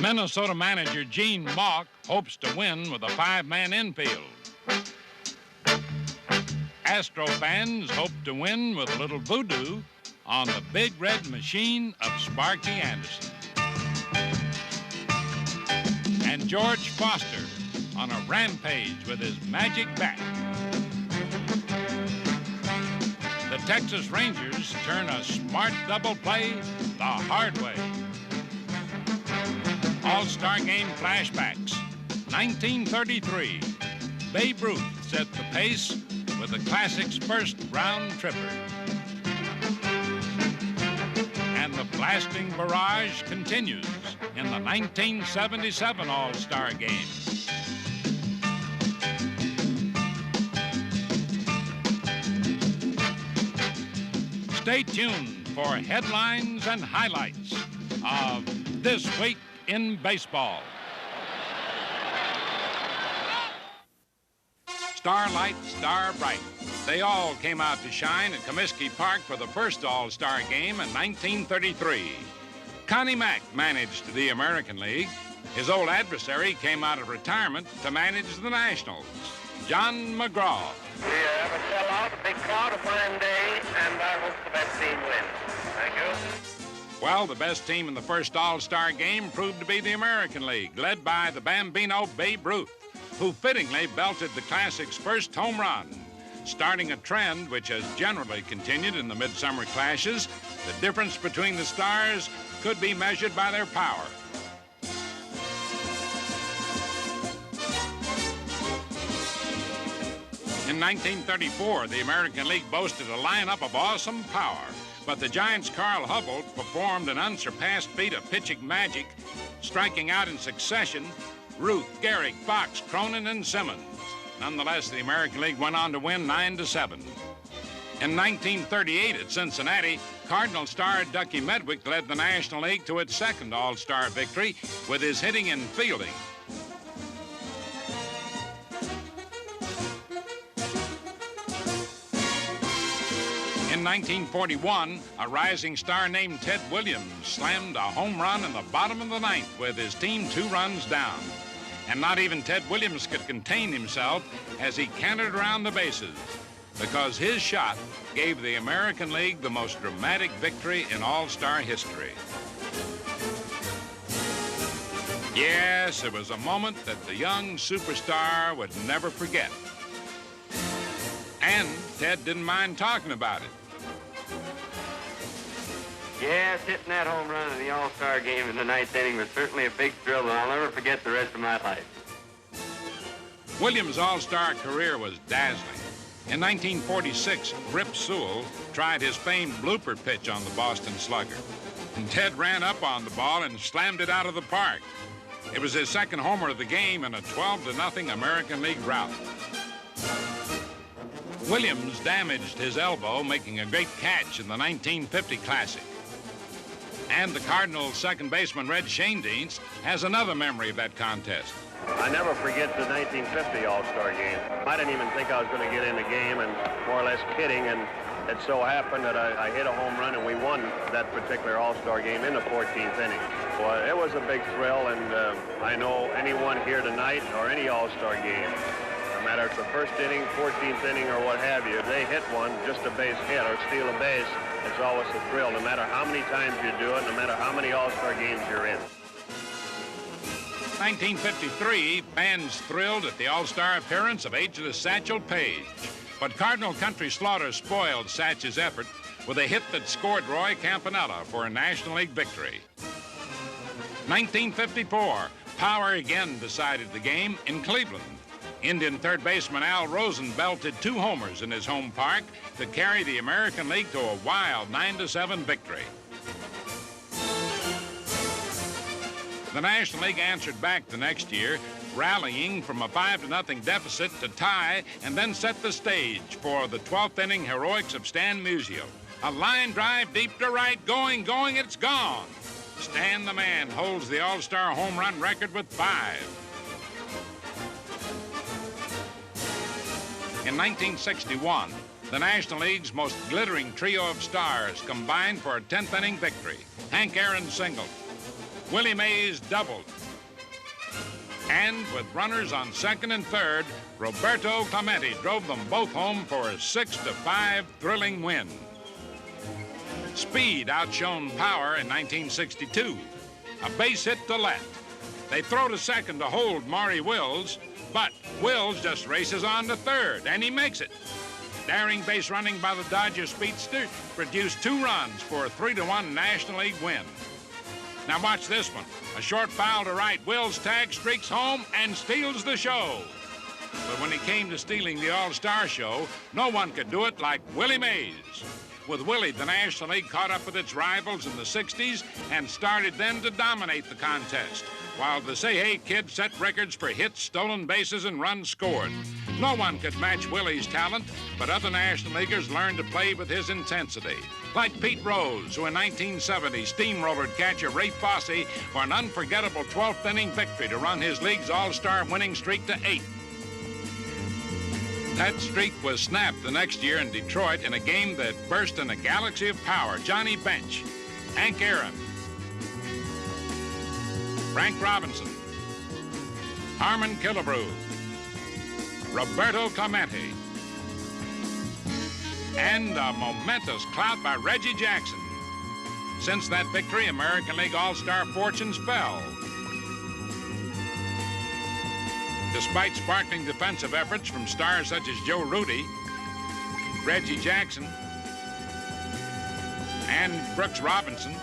Minnesota manager Gene Mauch hopes to win with a five-man infield. Astro fans hope to win with a little voodoo on the big red machine of Sparky Anderson. And George Foster on a rampage with his magic bat. The Texas Rangers turn a smart double play the hard way. All-Star Game flashbacks. 1933. Babe Ruth set the pace with the Classic's first round tripper. And the blasting barrage continues in the 1977 All-Star Game. Stay tuned for headlines and highlights of This Week in Baseball. Starlight, Star Bright. They all came out to shine at Comiskey Park for the first All-Star Game in 1933. Connie Mack managed the American League. His old adversary came out of retirement to manage the Nationals, John McGraw. We have a sellout, a big crowd, a fine day, and I hope the best team wins. Thank you. Well, the best team in the first All-Star Game proved to be the American League, led by the Bambino Babe Ruth, who fittingly belted the Classic's first home run, starting a trend which has generally continued in the midsummer clashes. The difference between the stars could be measured by their power. In 1934, the American League boasted a lineup of awesome power, but the Giants' Carl Hubbell performed an unsurpassed feat of pitching magic, striking out in succession Ruth, Gehrig, Fox, Cronin, and Simmons. Nonetheless, the American League went on to win 9-7. In 1938 at Cincinnati, Cardinal star Ducky Medwick led the National League to its second All-Star victory with his hitting and fielding. In 1941, a rising star named Ted Williams slammed a home run in the bottom of the ninth with his team 2 runs down. And not even Ted Williams could contain himself as he cantered around the bases, because his shot gave the American League the most dramatic victory in All-Star history. Yes, it was a moment that the young superstar would never forget. And Ted didn't mind talking about it. Yes, hitting that home run in the All-Star Game in the ninth inning was certainly a big thrill, and I'll never forget the rest of my life. Williams' All-Star career was dazzling. In 1946, Rip Sewell tried his famed blooper pitch on the Boston Slugger, and Ted ran up on the ball and slammed it out of the park. It was his second homer of the game in a 12-0 American League rout. Williams damaged his elbow making a great catch in the 1950 Classic. And the Cardinals' second baseman, Red Schoendienst, has another memory of that contest. I never forget the 1950 All-Star Game. I didn't even think I was going to get in the game, and more or less kidding, and it so happened that I hit a home run and we won that particular All-Star Game in the 14th inning. Well, it was a big thrill, and I know anyone here tonight or any All-Star game, no matter if it's the first inning, 14th inning, or what have you, if they hit one, just a base hit or steal a base, it's always a thrill, no matter how many times you do it, no matter how many All-Star games you're in. 1953, fans thrilled at the All-Star appearance of ageless Satchel Paige. But Cardinal Country Slaughter spoiled Satch's effort with a hit that scored Roy Campanella for a National League victory. 1954, power again decided the game in Cleveland. Indian third baseman Al Rosen belted 2 homers in his home park to carry the American League to a wild 9-7 victory. The National League answered back the next year, rallying from a 5-0 deficit to tie, and then set the stage for the 12th inning heroics of Stan Musial. A line drive deep to right, going, it's gone. Stan the Man holds the All-Star home run record with 5. In 1961, the National League's most glittering trio of stars combined for a 10th inning victory. Hank Aaron singled. Willie Mays doubled. And with runners on second and third, Roberto Clemente drove them both home for a 6-5 thrilling win. Speed outshone power in 1962. A base hit to left. They throw to second to hold Maury Wills, but Wills just races on to third, and he makes it. Daring base running by the Dodger speedster produced 2 runs for a 3-1 National League win. Now watch this one. A short foul to right. Wills tag, streaks home, and steals the show. But when it came to stealing the All-Star show, no one could do it like Willie Mays. With Willie, the National League caught up with its rivals in the 60s and started then to dominate the contest, while the Say Hey Kid set records for hits, stolen bases, and runs scored. No one could match Willie's talent, but other National Leaguers learned to play with his intensity. Like Pete Rose, who in 1970 steamrollered catcher Ray Fosse for an unforgettable 12th inning victory to run his league's All-Star winning streak to 8. That streak was snapped the next year in Detroit in a game that burst in a galaxy of power. Johnny Bench, Hank Aaron, Frank Robinson, Harmon Killebrew, Roberto Clemente, and a momentous clout by Reggie Jackson. Since that victory, American League All-Star fortunes fell. Despite sparkling defensive efforts from stars such as Joe Rudy, Reggie Jackson, and Brooks Robinson,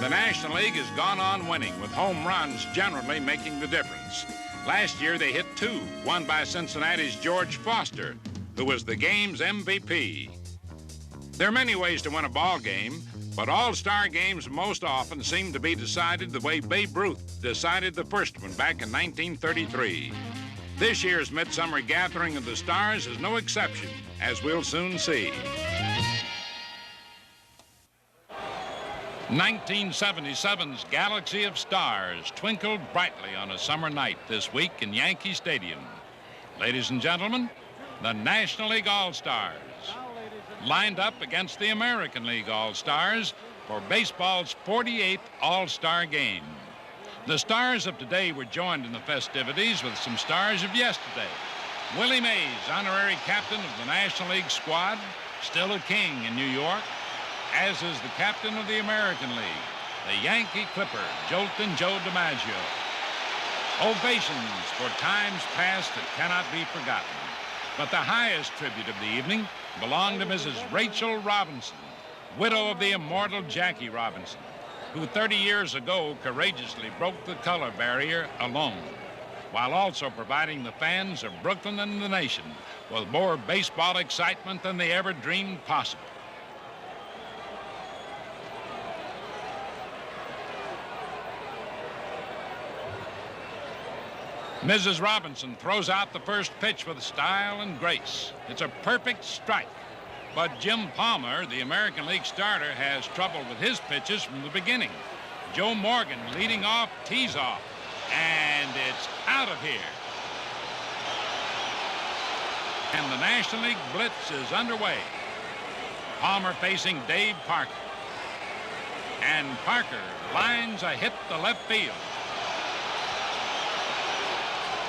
the National League has gone on winning, with home runs generally making the difference. Last year, they hit 2, one by Cincinnati's George Foster, who was the game's MVP. There are many ways to win a ball game, but All-Star games most often seem to be decided the way Babe Ruth decided the first one back in 1933. This year's Midsummer Gathering of the Stars is no exception, as we'll soon see. 1977's Galaxy of Stars twinkled brightly on a summer night this week in Yankee Stadium. Ladies and gentlemen, the National League All-Stars lined up against the American League All-Stars for baseball's 48th All-Star game. The stars of today were joined in the festivities with some stars of yesterday. Willie Mays, honorary captain of the National League squad, still a king in New York, as is the captain of the American League, the Yankee Clipper, Joltin' Joe DiMaggio. Ovations for times past that cannot be forgotten. But the highest tribute of the evening belonged to Mrs. Rachel Robinson, widow of the immortal Jackie Robinson, who 30 years ago courageously broke the color barrier alone, while also providing the fans of Brooklyn and the nation with more baseball excitement than they ever dreamed possible. Mrs. Robinson throws out the first pitch with style and grace. It's a perfect strike. But Jim Palmer, the American League starter, has trouble with his pitches from the beginning. Joe Morgan leading off, tees off, and it's out of here. And the National League blitz is underway. Palmer facing Dave Parker. And Parker lines a hit to left field.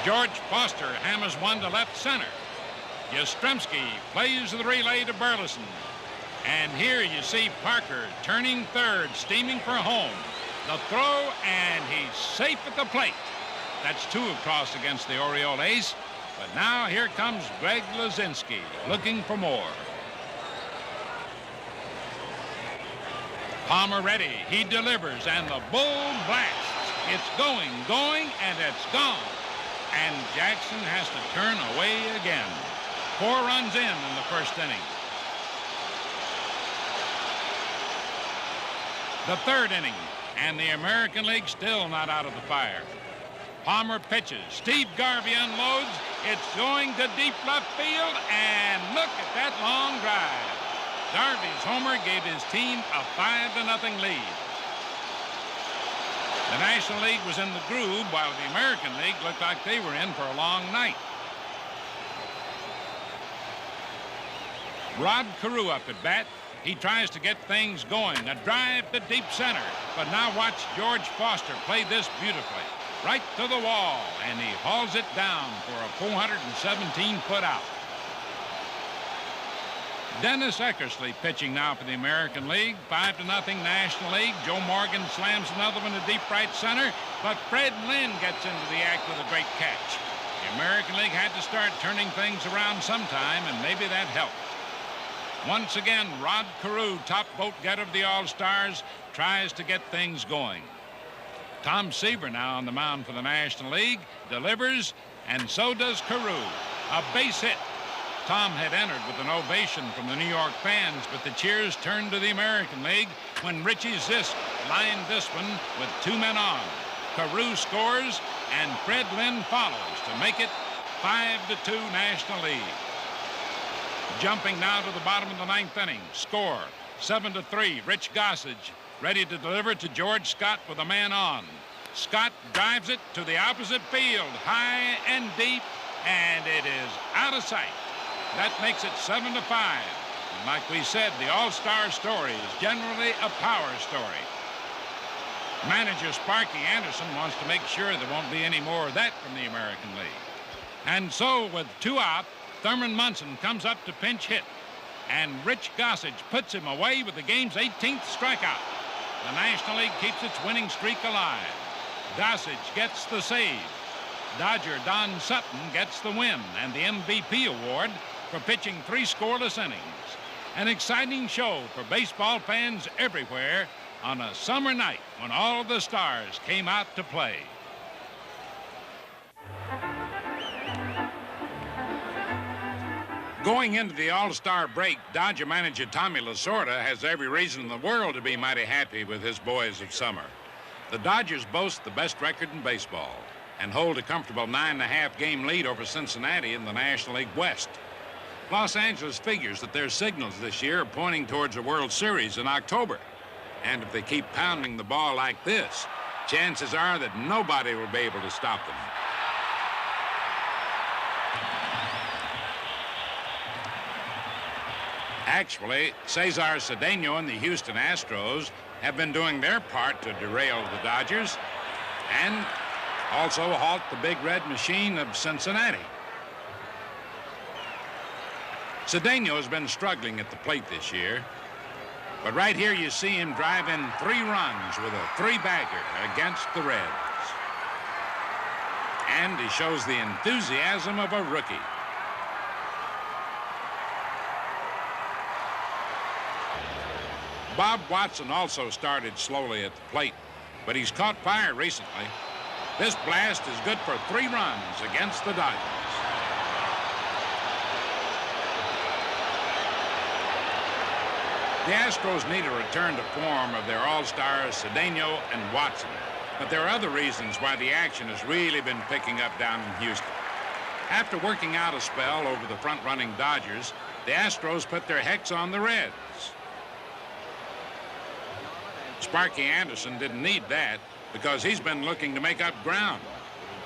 George Foster hammers one to left center. Yastrzemski plays the relay to Burleson. And here you see Parker turning third, steaming for home. The throw, and he's safe at the plate. That's 2 across against the Oriole ace. But now here comes Greg Luzinski looking for more. Palmer ready. He delivers, and the bull blasts. It's going, and it's gone. And Jackson has to turn away again. 4 runs in the first inning. The third inning, and the American League still not out of the fire. Palmer pitches. Steve Garvey unloads. It's going to deep left field, and look at that long drive. Garvey's homer gave his team a 5-0 lead. The National League was in the groove, while the American League looked like they were in for a long night. Rod Carew up at bat, He tries to get things going. A drive to deep center. But now watch George Foster play this beautifully. Right to the wall, and he hauls it down for a 417-foot out. Dennis Eckersley pitching now for the American League. 5-0 National League. Joe Morgan slams another one to deep right center, but Fred Lynn gets into the act with a great catch. The American League had to start turning things around sometime, and maybe that helped. Once again, Rod Carew, top vote getter of the All-Stars, tries to get things going. Tom Seaver now on the mound for the National League, delivers, and so does Carew. A base hit. Tom had entered with an ovation from the New York fans, but the cheers turned to the American League when Richie Zisk lined this one with 2 men on. Carew scores, and Fred Lynn follows to make it 5-2 National League. Jumping now to the bottom of the 9th inning. Score 7-3. Rich Gossage ready to deliver to George Scott with a man on. Scott drives it to the opposite field, high and deep, and it is out of sight. That makes it 7-5. And like we said, the All-Star story is generally a power story. Manager Sparky Anderson wants to make sure there won't be any more of that from the American League. And so with 2 out, Thurman Munson comes up to pinch hit, and Rich Gossage puts him away with the game's 18th strikeout. The National League keeps its winning streak alive. Gossage gets the save. Dodger Don Sutton gets the win and the MVP award for pitching 3 scoreless innings. An exciting show for baseball fans everywhere on a summer night when all the stars came out to play. Going into the All-Star break, Dodger manager Tommy Lasorda has every reason in the world to be mighty happy with his boys of summer. The Dodgers boast the best record in baseball and hold a comfortable 9.5 game lead over Cincinnati in the National League West. Los Angeles figures that their signals this year are pointing towards a World Series in October. And if they keep pounding the ball like this, chances are that nobody will be able to stop them. Actually, Cesar Cedeno and the Houston Astros have been doing their part to derail the Dodgers and also halt the Big Red Machine of Cincinnati. Cedeno has been struggling at the plate this year, but right here you see him drive in 3 runs with a 3-bagger against the Reds. And he shows the enthusiasm of a rookie. Bob Watson also started slowly at the plate, but he's caught fire recently. This blast is good for 3 runs against the Dodgers. The Astros need a return to form of their all-stars Cedeno and Watson, but there are other reasons why the action has really been picking up down in Houston. After working out a spell over the front-running Dodgers, the Astros put their hex on the Reds. Sparky Anderson didn't need that because he's been looking to make up ground.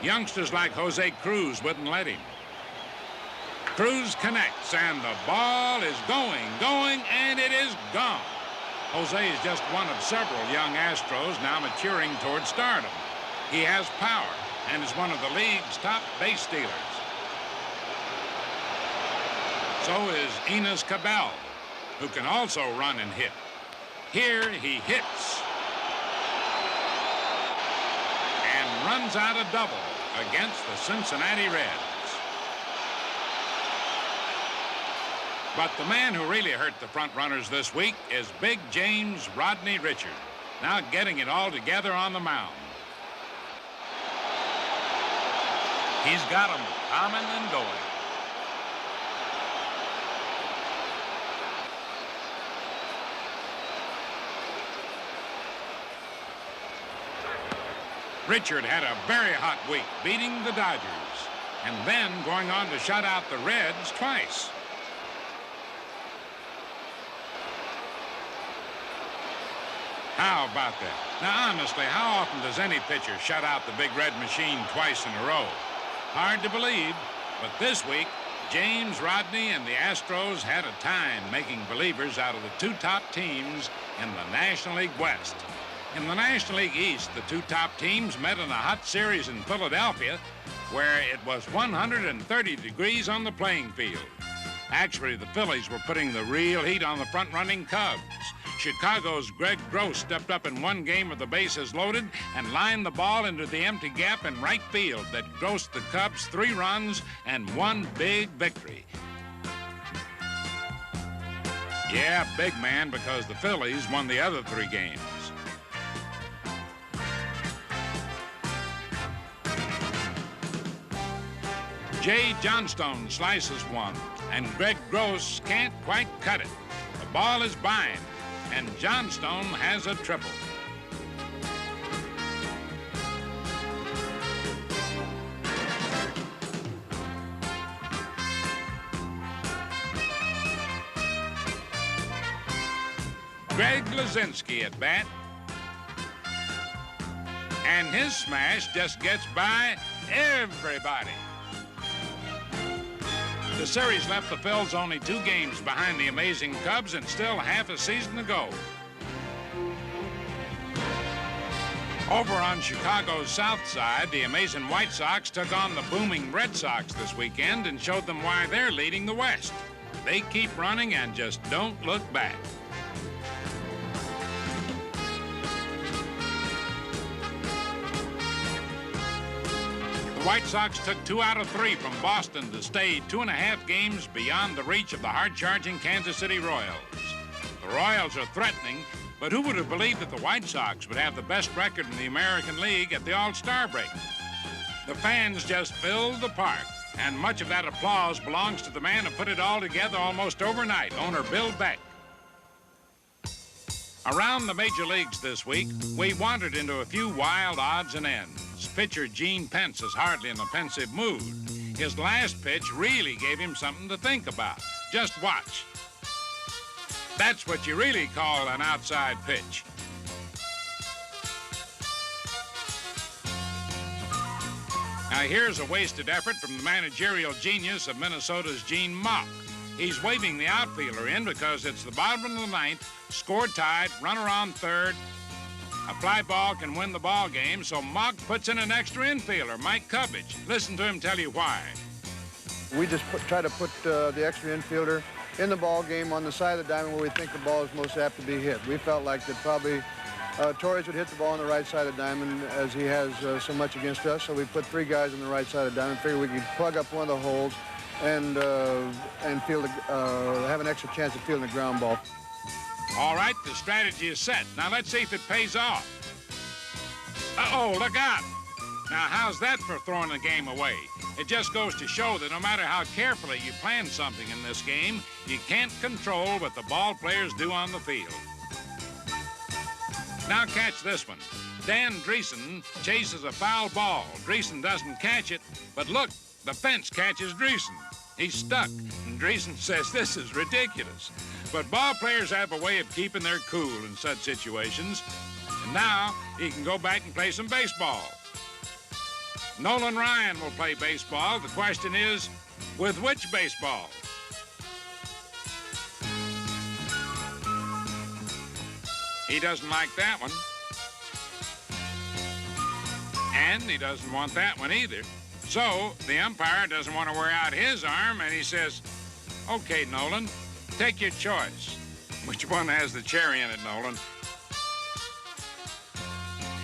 Youngsters like Jose Cruz wouldn't let him. Cruz connects, and the ball is going, and it is gone. Jose is just one of several young Astros now maturing toward stardom. He has power and is one of the league's top base stealers. So is Enos Cabell, who can also run and hit. Here he hits and runs out a double against the Cincinnati Reds. But the man who really hurt the front runners this week is Big James Rodney Richard, now getting it all together on the mound. He's got them coming and going. Richard had a very hot week, beating the Dodgers, and then going on to shut out the Reds twice. How about that? Now, honestly, how often does any pitcher shut out the Big Red Machine twice in a row? Hard to believe, but this week, James Rodney and the Astros had a time making believers out of the two top teams in the National League West. In the National League East, the two top teams met in a hot series in Philadelphia where it was 130 degrees on the playing field. Actually, the Phillies were putting the real heat on the front-running Cubs. Chicago's Greg Gross stepped up in one game with the bases loaded and lined the ball into the empty gap in right field that grossed the Cubs 3 runs and one big victory. Yeah, big man, because the Phillies won the other 3 games. Jay Johnstone slices one, and Greg Gross can't quite cut it. The ball is bind, and Johnstone has a triple. Greg Luzinski at bat, and his smash just gets by everybody. The series left the Phils only 2 games behind the amazing Cubs and still half a season to go. Over on Chicago's south side, the amazing White Sox took on the booming Red Sox this weekend and showed them why they're leading the West. They keep running and just don't look back. The White Sox took 2 out of 3 from Boston to stay 2.5 games beyond the reach of the hard-charging Kansas City Royals. The Royals are threatening, but who would have believed that the White Sox would have the best record in the American League at the All-Star break? The fans just filled the park, and much of that applause belongs to the man who put it all together almost overnight, owner Bill Beck. Around the major leagues this week, we wandered into a few wild odds and ends. Pitcher Gene Pence is hardly in a pensive mood. His last pitch really gave him something to think about. Just watch. That's what you really call an outside pitch. Now here's a wasted effort from the managerial genius of Minnesota's Gene Mauch. He's waving the outfielder in because it's the bottom of the 9th, score tied, runner on 3rd. A fly ball can win the ball game, so Mauch puts in an extra infielder, Mike Cubbage. Listen to him tell you why. We just try to put the extra infielder in the ball game on the side of the diamond where we think the ball is most apt to be hit. We felt like that probably Torres would hit the ball on the right side of the diamond as he has so much against us, so we put 3 guys on the right side of the diamond, figured we could plug up one of the holes and have an extra chance of fielding the ground ball. All right, the strategy is set. Now let's see if it pays off. Uh-oh, look out. Now, how's that for throwing the game away? It just goes to show that no matter how carefully you plan something in this game, you can't control what the ball players do on the field. Now catch this one. Dan Dreesen chases a foul ball. Dreesen doesn't catch it, but look, the fence catches Dreesen. He's stuck, and Dreesen says this is ridiculous. But ball players have a way of keeping their cool in such situations. And now he can go back and play some baseball. Nolan Ryan will play baseball. The question is, with which baseball? He doesn't like that one. And he doesn't want that one either. So the umpire doesn't want to wear out his arm, and he says, okay, Nolan, take your choice. Which one has the cherry in it, Nolan?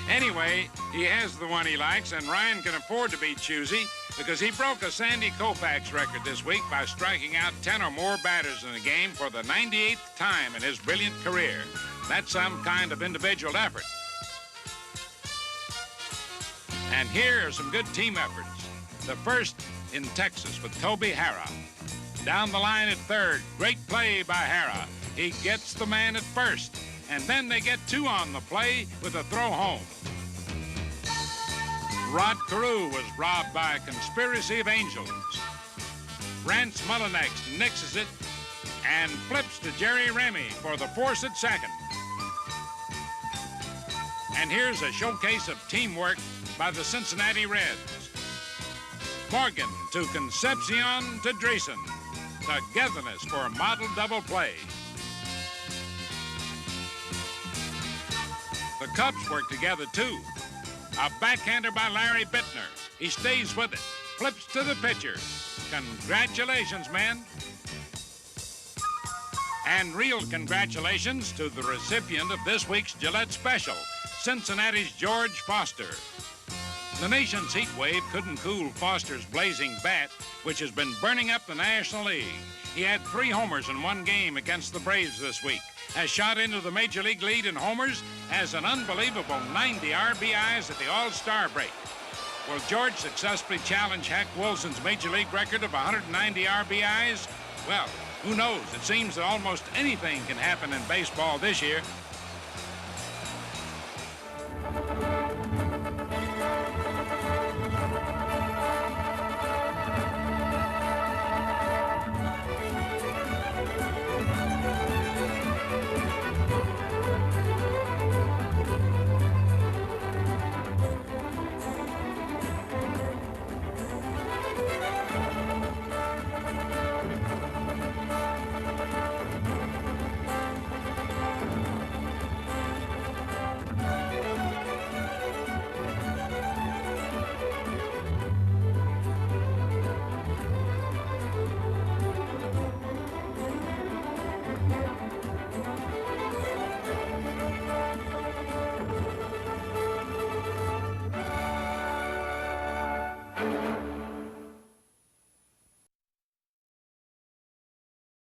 Anyway, he has the one he likes, and Ryan can afford to be choosy because he broke a Sandy Koufax record this week by striking out 10 or more batters in a game for the 98th time in his brilliant career. That's some kind of individual effort. And here are some good team efforts. The first in Texas with Toby Harrah. Down the line at 3rd, great play by Harrah. He gets the man at 1st, and then they get 2 on the play with a throw home. Rod Carew was robbed by a conspiracy of angels. Rance Mullinex nixes it and flips to Jerry Remy for the force at 2nd. And here's a showcase of teamwork by the Cincinnati Reds. Morgan to Concepcion to Dreesen. Togetherness for model double play. The Cubs work together, too. A backhander by Larry Bittner. He stays with it, flips to the pitcher. Congratulations, man. And real congratulations to the recipient of this week's Gillette Special, Cincinnati's George Foster. The nation's heat wave couldn't cool Foster's blazing bat, which has been burning up the National League. He had 3 homers in 1 game against the Braves this week, has shot into the Major League lead in homers, has an unbelievable 90 RBIs at the All-Star break. Will George successfully challenge Hack Wilson's Major League record of 190 RBIs? Well, who knows? It seems that almost anything can happen in baseball this year.